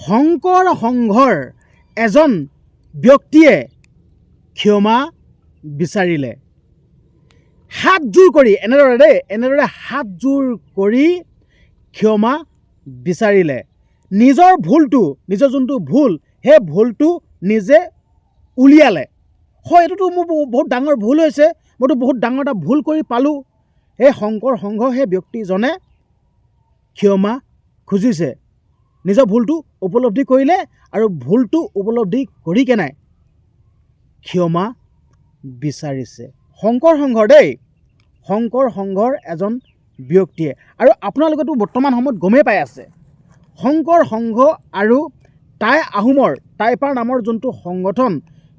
শংকৰ সংঘৰ এজন ব্যক্তিয়ে ক্ষমা বিচাৰিলে। হাতযোৰ কৰি এনেদৰে হাতযোৰ কৰি ক্ষমা বিচাৰিলে। নিজৰ যোনটো ভুল সেই ভুলটো নিজে উলিয়ালে। হয়, এইটোতো মোৰ বহুত ডাঙৰ ভুল হৈছে, মইতো বহুত ডাঙৰ এটা ভুল কৰি পালোঁ। সেই শংকৰ সংঘ সেই ব্যক্তিজনে ক্ষমা খুজিছে, নিজৰ ভুলটো উপলব্ধি কৰিলে আৰু ভুলটো উপলব্ধি কৰি কেনে ক্ষমা বিচাৰিছে। শংকৰ সংঘৰ এজন ব্যক্তিয়ে, আৰু আপোনালোকেতো বৰ্তমান সময়ত গমেই পাই আছে, শংকৰ সংঘ আৰু টাইপাৰ নামৰ যোনটো সংগঠন,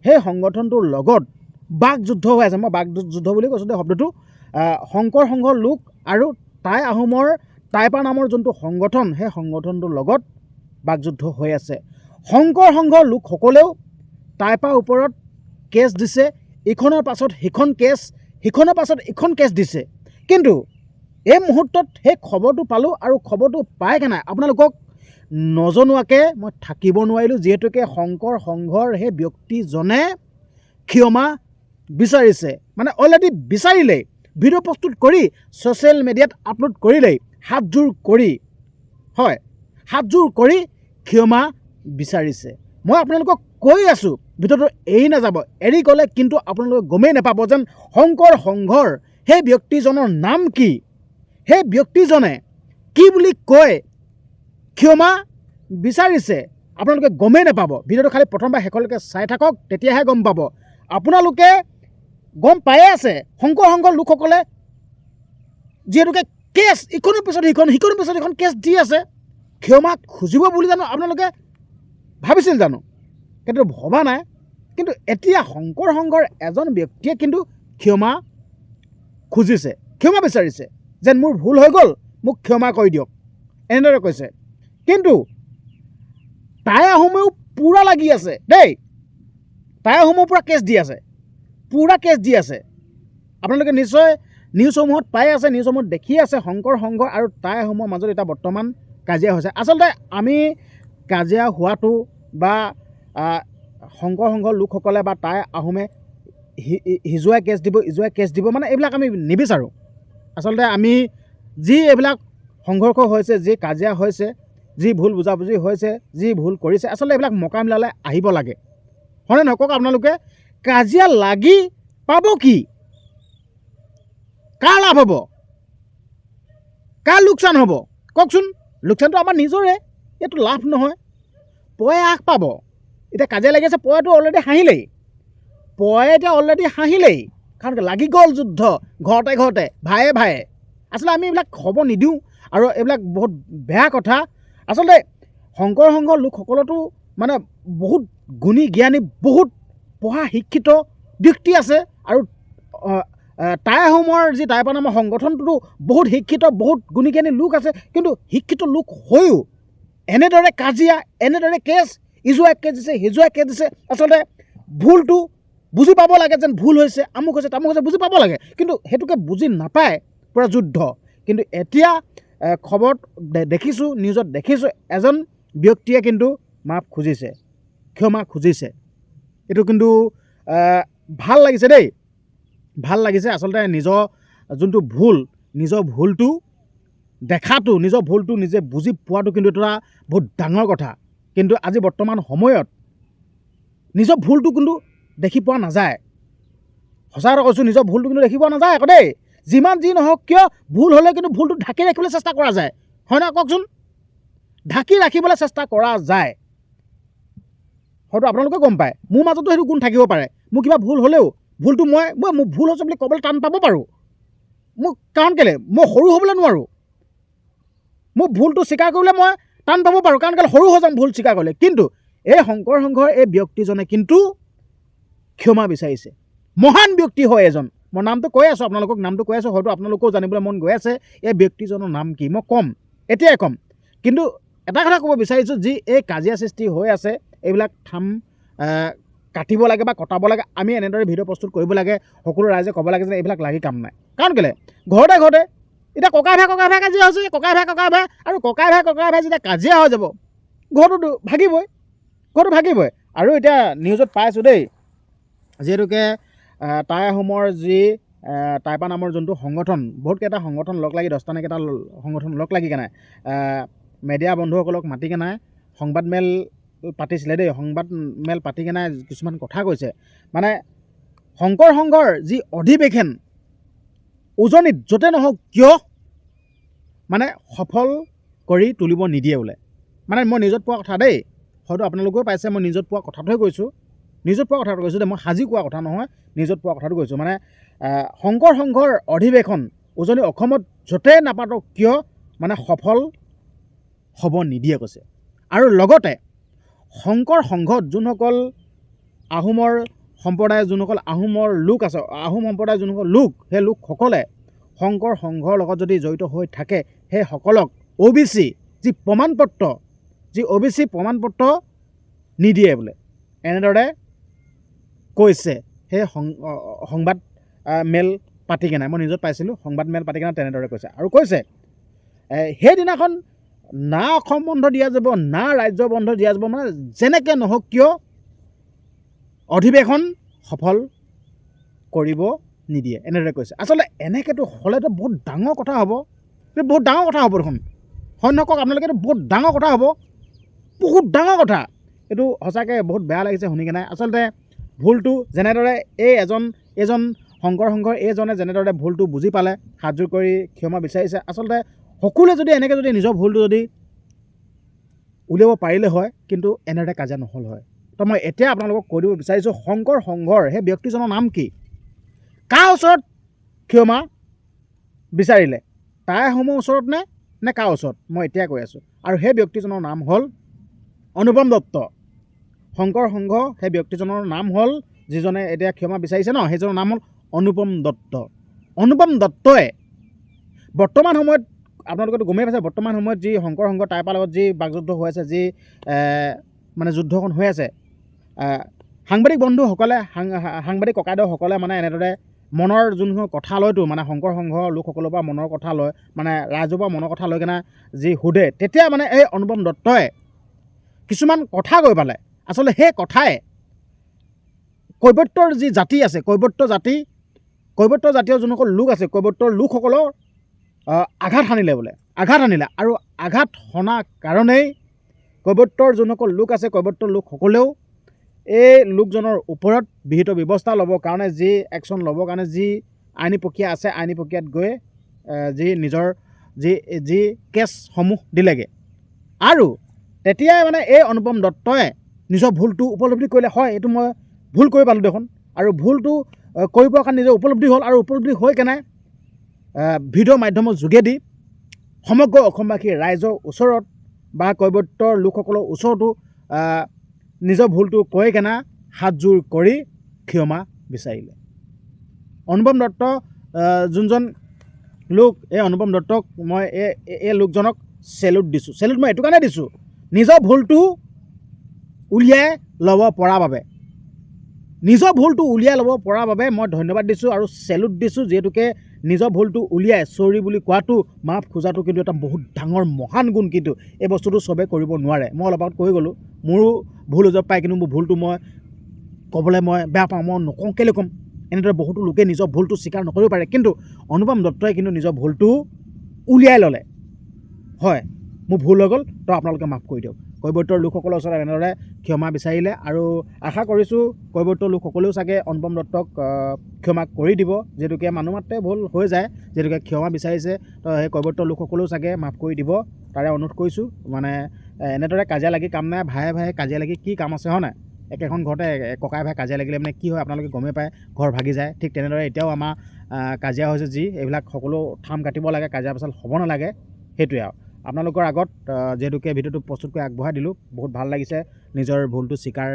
সেই সংগঠনটোৰ লগত বাকযুদ্ধ হৈ আছে। মই বাকযুদ্ধ বুলি কৈছোঁ দেই শব্দটো। শংকৰ সংঘৰ লোক আৰু টাইপাৰ নামৰ যোনটো সংগঠন, সেই সংগঠনটোৰ লগত বাকযুদ্ধ হৈ আছে। শংকৰ সংঘৰ লোকসকলেও টাইপাৰ ওপৰত কেছ দিছে, ইখনৰ পাছত সিখন কেছ, সিখনৰ পাছত ইখন কেছ দিছে। কিন্তু এই মুহূৰ্তত সেই খবৰটো পালোঁ, আৰু খবৰটো পাই কেনে আপোনালোকক নজনোৱাকৈ মই থাকিব নোৱাৰিলোঁ, যিহেতুকে শংকৰ সংঘৰ সেই ব্যক্তিজনে ক্ষমা বিচাৰিছে, মানে অলৰেডি বিচাৰিলেই, ভিডিঅ' প্ৰস্তুত কৰি ছ'চিয়েল মিডিয়াত আপলোড কৰিলেই, হাতযোৰ কৰি ক্ষমা বিচাৰিছে। মই আপোনালোকক কৈ আছোঁ, ভিডিঅ'টো এৰি নাযাব, এৰি গ'লে কিন্তু আপোনালোকে গমেই নাপাব যেন শংকৰ সংঘৰ সেই ব্যক্তিজনৰ নাম কি, সেই ব্যক্তিজনে কি বুলি কয় ক্ষমা বিচাৰিছে, আপোনালোকে গমেই নাপাব। ভিডিঅ'টো খালি প্ৰথমবাৰ শেষলৈকে চাই থাকক, তেতিয়াহে গম পাব। আপোনালোকে গম পায়ে আছে, শংকৰ সংঘৰ লোকসকলে যিহেতুকে কেছ ইখনৰ পিছত সিখন কেছ দি আছে, ক্ষমা খুজিব বুলি জানো আপোনালোকে ভাবিছিল জানো? কিন্তু ভবা নাই। কিন্তু এতিয়া শংকৰ সংঘৰ এজন ব্যক্তিয়ে কিন্তু ক্ষমা খুজিছে, ক্ষমা বিচাৰিছে, যেন মোৰ ভুল হৈ গ'ল, মোক ক্ষমা কৰি দিয়ক, এনেদৰে কৈছে। কিন্তু টাই আহোমেও পূৰা লাগি আছে দেই, টাই আহোমেও পূৰা কেছ দি আছে। আপোনালোকে নিশ্চয় নিউজসমূহত পাই আছে, নিউজসমূহত দেখি আছে, শংকৰ সংঘ আৰু টাই আহোমৰ মাজত এতিয়া বৰ্তমান কাজিয়া হৈছে। আচলতে আমি কাজিয়া হোৱাটো বা শংকৰ সংঘৰ লোকসকলে বা টাই আহোমে সিজোৱাই কেছ দিব মানে এইবিলাক আমি নিবিচাৰোঁ। আচলতে আমি যি এইবিলাক সংঘৰ্ষ হৈছে, যি কাজিয়া হৈছে, যি ভুল বুজাবুজি হৈছে, যি ভুল কৰিছে, আচলতে এইবিলাক মোকাবিলালৈ আহিব লাগে, হয়নে নহয় কওক? আপোনালোকে কাজিয়া লাগি পাব কি? কাৰ লাভ হ'ব, কাৰ লোকচান হ'ব কওকচোন? লোকচানটো আমাৰ নিজৰে, এইটো লাভ নহয়। পয়ে আশ পাব। এতিয়া কাজিয়া লাগি আছে, পয়েতো অলৰেডি হাঁহিলেই, কাৰণ লাগি গ'ল যুদ্ধ, ঘৰতে ভায়ে। আচলতে আমি এইবিলাক হ'ব নিদিওঁ, আৰু এইবিলাক বহুত বেয়া কথা। আচলতে শংকৰ সংঘৰ লোকসকলতো মানে বহুত গুণী জ্ঞানী, বহুত পঢ়া শিক্ষিত ব্যক্তি আছে, আৰু টাই আহোমৰ যি টাইপাৰ নামৰ সংগঠনটোতো বহুত শিক্ষিত, বহুত গুণী জ্ঞানী লোক আছে। কিন্তু শিক্ষিত লোক হৈও এনেদৰে কাজিয়া, এনেদৰে কেছ, ইজোৱাই কেছ দিছে, সিজোৱাই কেছ দিছে। আচলতে ভুলটো বুজি পাব লাগে, যেন ভুল হৈছে, আমুক হৈছে, তামুক হৈছে, বুজি পাব লাগে। কিন্তু সেইটোকে বুজি নাপায়, পূৰা যুদ্ধ। কিন্তু এতিয়া খবৰত দেখিছোঁ, নিউজত দেখিছোঁ, এজন ব্যক্তিয়ে কিন্তু ক্ষমা খুজিছে। এইটো কিন্তু ভাল লাগিছে দেই, ভাল লাগিছে। আচলতে নিজৰ যোনটো ভুল, নিজৰ ভুলটো দেখাটো, নিজৰ ভুলটো নিজে বুজি পোৱাটো কিন্তু এটা বহুত ডাঙৰ কথা। কিন্তু আজি বৰ্তমান সময়ত নিজৰ ভুলটো কিন্তু দেখি পোৱা নাযায়। সঁচা কথা কৈছোঁ, নিজৰ ভুলটো কিন্তু দেখি পোৱা নাযায় আকৌ দেই। যিমান যি নহওক কিয়, ভুল হ'লে কিন্তু ভুলটো ঢাকি ৰাখিবলৈ চেষ্টা কৰা যায়, হয় নহয় কওকচোন? ঢাকি ৰাখিবলৈ চেষ্টা কৰা যায়। হয়তো আপোনালোকে গম পায়, মোৰ মাজতো সেইটো গুণ থাকিব পাৰে। মোৰ কিবা ভুল হ'লেও ভুলটো মই মোৰ ভুল হৈছে বুলি ক'বলৈ টান পাব পাৰোঁ। মোক কাৰণ কেলৈ, মই সৰু হ'বলৈ নোৱাৰোঁ। মোৰ ভুলটো স্বীকাৰ কৰিবলৈ মই টান পাব পাৰোঁ, কাৰণ কেলৈ সৰু হৈ যাম ভুল স্বীকাৰ কৰিলে। কিন্তু এই শংকৰ সংঘৰ এই ব্যক্তিজনে কিন্তু ক্ষমা বিচাৰিছে। মহান ব্যক্তি হয় এজন। মই নামটো কৈ আছোঁ, আপোনালোকক নামটো কৈ আছোঁ, হয়তো আপোনালোকেও জানিবলৈ মন গৈ আছে এই ব্যক্তিজনৰ নাম কি। মই এতিয়াই ক'ম। কিন্তু এটা কথা ক'ব বিচাৰিছোঁ, যি এই কাজিয়া সৃষ্টি হৈ আছে, এইবিলাক কাটিব লাগে বা কটাব লাগে। আমি এনেদৰে ভিডিঅ' প্ৰস্তুত কৰিব লাগে, সকলো ৰাইজে ক'ব লাগে যে এইবিলাক লাগি কাম নাই। কাৰণ কেলৈ, ঘৰতে এতিয়া ককাই ভাই কাজিয়া হৈছে, ককাই ভাই আৰু ককাই ভাই যেতিয়া কাজিয়া হৈ যাব, ঘৰটো ভাগিবই আৰু এতিয়া নিউজত পাই আছোঁ দেই, যিহেতুকে টাই আহোমৰ যি টাইপা নামৰ যোনটো সংগঠন, বহুতকেইটা সংগঠন লগ লাগি 10টা নে কেইটা সংগঠন লগ লাগি কেনে মেডিয়া বন্ধুসকলক মাতি কেনে সংবাদ মেল পাতিছিলে দেই। সংবাদ মেল পাতি কেনে কিছুমান কথা কৈছে, মানে শংকৰ সংঘৰ যি অধিৱেশন উজনিত য'তে নহওক কিয় মানে সফল কৰি তুলিব নিদিয়ে বোলে। মানে মই নিউজত পোৱা কথা দেই, হয়তো আপোনালোকেও পাইছে, মই নিউজত পোৱা কথাটোহে কৈছোঁ, দেই, মই সাজি কোৱা কথা নহয়, নিউজত পোৱা কথাটো কৈছোঁ। মানে শংকৰ সংঘৰ অধিৱেশন উজনি অসমত য'তে নাপাতক কিয় মানে সফল হ'ব নিদিয়ে কৈছে। আৰু লগতে শংকৰ সংঘত যোনসকল আহোমৰ সম্প্ৰদায়ৰ যোনসকল আহোমৰ লোক আছে, আহোম সম্প্ৰদায়ৰ যোনসকল লোক, সেই লোকসকলে শংকৰ সংঘৰ লগত যদি জড়িত হৈ থাকে, সেইসকলক OBC যি প্ৰমাণপত্ৰ নিদিয়ে বোলে, এনেদৰে কৈছে। সেই সংবাদ মেল পাতি কেনে, মই নিউজত পাইছিলোঁ, সংবাদ মেল পাতি কেনে তেনেদৰে কৈছে। আৰু কৈছে সেইদিনাখন না অসম বন্ধ দিয়া যাব, না ৰাজ্য বন্ধ দিয়া যাব, মানে যেনেকৈ নহওক কিয় অধিৱেশন সফল কৰিব নিদিয়ে, এনেদৰে কৈছে। আচলতে এনেকৈতো হ'লেতো বহুত ডাঙৰ কথা হ'ব, দেখোন। হয় নকওক আপোনালোকে, এইটো বহুত ডাঙৰ কথা হ'ব, এইটো সঁচাকৈ বহুত বেয়া লাগিছে শুনি কেনে। আচলতে ভুলটো যেনেদৰে এজন শংকৰ সংঘৰ এইজনে যেনেদৰে ভুলটো বুজি পালে, হাতযোৰ কৰি ক্ষমা বিচাৰিছে। আচলতে সকলোৱে যদি এনেকৈ যদি নিজৰ ভুলটো যদি উলিয়াব পাৰিলে হয়, কিন্তু এনেদৰে কাজিয়া নহ'ল হয়। তো মই এতিয়া আপোনালোকক কৈ দিব বিচাৰিছোঁ, শংকৰ সংঘৰ সেই ব্যক্তিজনৰ নাম কি, কাৰ ওচৰত ক্ষমা বিচাৰিলে, টাই আহোমৰ ওচৰত নে কাৰ ওচৰত, মই এতিয়া কৈ আছোঁ। আৰু সেই ব্যক্তিজনৰ নাম হ'ল অনুপম দত্ত। শংকৰ সংঘ সেই ব্যক্তিজনৰ নাম হ'ল, যিজনে এতিয়া ক্ষমা বিচাৰিছে ন, সেইজনৰ নাম হ'ল অনুপম দত্ত। অনুপম দত্তই বৰ্তমান সময়ত, আপোনালোকেতো গমেই পাইছে, বৰ্তমান সময়ত যি শংকৰ সংঘ টাইপাৰ লগত যি বাকযুদ্ধ হৈ আছে, যি মানে যুদ্ধখন হৈ আছে, সাংবাদিক বন্ধুসকলে, সাংবাদিক ককাইদেউসকলে মানে এনেদৰে মনৰ যোনখন কথা লয়তো, মানে শংকৰ সংঘৰ লোকসকলৰ পৰা মনৰ কথা লয়, মানে ৰাইজৰ পৰা মনৰ কথা লৈ কেনে যি সোধে, তেতিয়া মানে এই অনুপম দত্তই কিছুমান কথা কৈ পালে। আচলতে সেই কথাই কৈবৰ্তৰ যি জাতি আছে, কৈবৰ্ত জাতীয় যোনসকল লোক আছে, কৈবৰ্তৰ লোকসকলৰ আঘাত সানিলে আৰু আঘাত সনা কাৰণেই কৈবৰ্তৰ যোনসকল লোক আছে, কৈবৰ্তৰ লোকসকলেও এই লোকজনৰ ওপৰত বিহিত ব্যৱস্থা ল'বৰ কাৰণে, যি একশ্যন ল'বৰ কাৰণে যি আইনী প্ৰক্ৰিয়া আছে, আইনী প্ৰক্ৰিয়াত গৈ যি নিজৰ যি কেছসমূহ দিলেগৈ। আৰু তেতিয়াই মানে এই অনুপম দত্তই নিজৰ ভুলটো উপলব্ধি কৰিলে, হয় এইটো মই ভুল কৰি পালোঁ দেখোন, আৰু ভুলটো কৰিবৰ কাৰণে নিজৰ উপলব্ধি হ'ল, আৰু উপলব্ধি হৈ কেনে ভিডিঅ' মাধ্যমৰ যোগেদি সমগ্ৰ অসমবাসী ৰাইজৰ ওচৰত বা কৈবৰ্তৰ লোকসকলৰ ওচৰতো নিজৰ ভুলটো কৈ কেনে হাতযোৰ কৰি ক্ষমা বিচাৰিলে। অনুপম দত্ত যোনজন লোক, এই অনুপম দত্তক মই এই লোকজনক চেলুট দিছোঁ। চেলুট মই এইটো কাৰণে দিছোঁ, নিজৰ ভুলটো উলিয়াই ল'ব পৰাৰ বাবে, মই ধন্যবাদ দিছোঁ আৰু চেলুট দিছোঁ। যিহেতুকে নিজৰ ভুলটো উলিয়াই চৰি বুলি কোৱাটো, মাফ খোজাটো কিন্তু এটা বহুত ডাঙৰ মহান গুণ, কিন্তু এই বস্তুটো চবেই কৰিব নোৱাৰে। মই অলপ আগত কৈ গ'লোঁ, মোৰো ভুল হৈ যাব পাৰে, কিন্তু মোৰ ভুলটো মই ক'বলৈ মই বেয়া পাওঁ, মই নকওঁ, কেলৈ ক'ম। এনেদৰে বহুতো লোকে নিজৰ ভুলটো স্বীকাৰ নকৰিব পাৰে, কিন্তু অনুপম দত্তই কিন্তু নিজৰ ভুলটো উলিয়াই ল'লে, হয় মোৰ ভুল হৈ গ'ল, তো আপোনালোকে মাফ কৰি দিয়ক। কৈবৰ্তৰ লোকসকলৰ ওচৰত এনেদৰে ক্ষমা বিচাৰিলে, আৰু আশা কৰিছোঁ কৈবৰ্তৰ লোকসকলেও চাগে অনুপম দত্তক ক্ষমা কৰি দিব, যিহেতুকে মানুহ মাত্ৰে ভুল হৈ যায়, যিহেতুকে ক্ষমা বিচাৰিছে, তো সেই কৈবৰ্তৰ লোকসকলেও চাগে মাফ কৰি দিব, তাৰে অনুৰোধ কৰিছোঁ। মানে এনেদৰে কাজিয়া লাগি কাম নাই, ভায়ে কাজিয়া লাগি কি কাম আছে, হয় নাই? একেখন ঘৰতে ককাই ভাই কাজিয়া লাগিলে মানে কি হয় আপোনালোকে গমেই পায়, ঘৰ ভাগি যায়। ঠিক তেনেদৰে এতিয়াও আমাৰ কাজিয়া হৈছে, যি এইবিলাক সকলো থাম কাটিব লাগে, কাজিয়া পেচাল হ'ব নালাগে, সেইটোৱে আৰু। আপোনালোকৰ আগত যিহেতুকে ভিডিঅ'টো প্ৰস্তুত কৰি আগবঢ়াই দিলোঁ, বহুত ভাল লাগিছে, নিজৰ ভুলটো স্বীকাৰ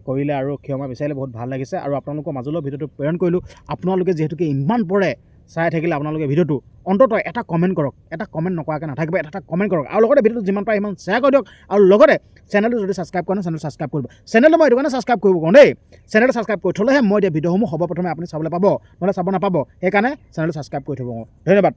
কৰিলে আৰু ক্ষমা বিচাৰিলে, বহুত ভাল লাগিছে। আৰু আপোনালোকৰ মাজলৈ ভিডিঅ'টো প্ৰেৰণ কৰিলোঁ। আপোনালোকে যিহেতুকে ইমান পৰে চাই থাকিলে, আপোনালোকে ভিডিঅ'টো অন্ততঃ এটা কমেণ্ট কৰক, এটা কমেণ্ট নকৰাকৈ নাথাকিব, এটা কমেণ্ট কৰক, আৰু লগতে ভিডিঅ'টো যিমান পাৰে সিমান শ্বেয়াৰ কৰি দিয়ক, আৰু লগতে চেনেলটো যদি ছাবস্ক্ৰাইব কৰা নাই, চেনেলটো ছাবস্ক্ৰাইব কৰিব। চেনেলটো মই এইটো কাৰণে ছাবস্ক্ৰাইব কৰিব কওঁ দেই, চেনেলটো ছাবস্ক্ৰাইব কৰি থ'লেহে মই এতিয়া ভিডিঅ'সমূহ সৰ্বপ্ৰথমে আপুনি চাবলৈ পাব, নহ'লে চাব নাপাব, সেইকাৰণে চেনেলটো ছাবস্ক্ৰাইব কৰি থ'ব কওঁ। ধন্যবাদ।